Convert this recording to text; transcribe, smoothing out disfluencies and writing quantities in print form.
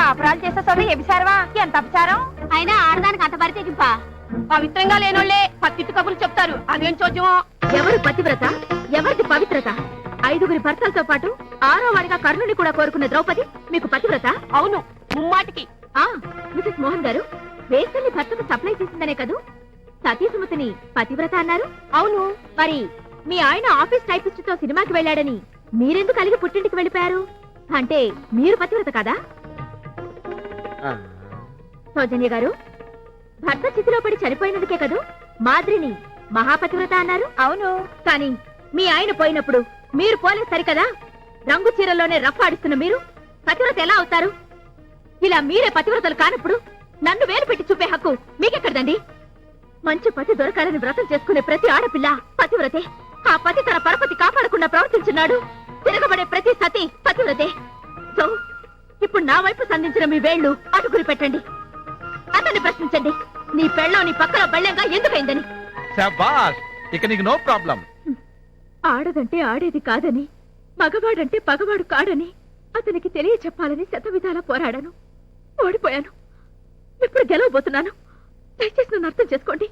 కాపురాలు చేసే చదువు ఎబిసారవా ఎంత అపచారం. అయినా ఆడదానికి అంత బరి తెగింపా. పవిత్రంగా లేనోళ్లే పత్తిట్టు కబుర్లు చెప్తారు. అదేం చోద్యమో. ఎవరు పతివ్రత, ఎవరిది పవిత్రత? 5గురి భర్తలతో పాటు 6వ వాడిగా కర్ణుని కూడా కోరుకున్న ద్రౌపది మీకు పతివ్రత? అవును, ముమ్మాటికి. మిసెస్ మోహన్ గారు, వేసల్ని భర్తకు సప్లై చేసిందనే కదూ సతీ సుమతిని పతివ్రత అన్నారు? అవును. మరి మీ ఆయన ఆఫీస్ టైపిస్ట్ తో సినిమాకి వెళ్ళాడని మీరెందుకు కలిగి పుట్టింటికి వెళ్ళిపోయారు? అంటే మీరు పతివ్రత కదా? సౌజన్య గారు, భర్త చితిలో పడి చనిపోయినందుకే కదూ మాద్రిని మహాపతివ్రత అన్నారు? అవును. కానీ మీ ఆయన పోయినప్పుడు మీరు పోలేదు సరికదా? రంగు చీరల్లోనే రఫ్ఫాడిస్తున్న మీరు పతివ్రత ఎలా అవుతారు? ఇలా మీరే పతివ్రతలు కానప్పుడు నన్ను వేలు పెట్టి చూపే హక్కు మీకెక్కడదండి? మంచి పతి దొరకాలని వ్రతం చేసుకునే ప్రతి ఆడపిల్ల పతివ్రతే. ఆ పతి తన పరపతి కాపాడకుండా ప్రవర్తించున్నాడు. తిరగబడే ప్రతి సతి పతివ్రతే. సో ఇప్పుడు నా వైపు సంధించిన మీ వేళ్లు అటుకులు పెట్టండి. అతన్ని ప్రశ్నించండి, నీ పెళ్ళం నీ పక్కన బళ్ళంగా ఎందుకైందని. శభాష్, ఇక నీకు నో ప్రాబ్లం. ఆడదంటే ఆడేది కాదని, మగవాడంటే పగవాడు కాడని అతనికి తెలియ చెప్పాలని శతవిధాలా పోరాడాను. ఓడిపోయాను. ఇప్పుడు గెలవబోతున్నాను. దయచేసి నన్ను అర్థం చేసుకోండి.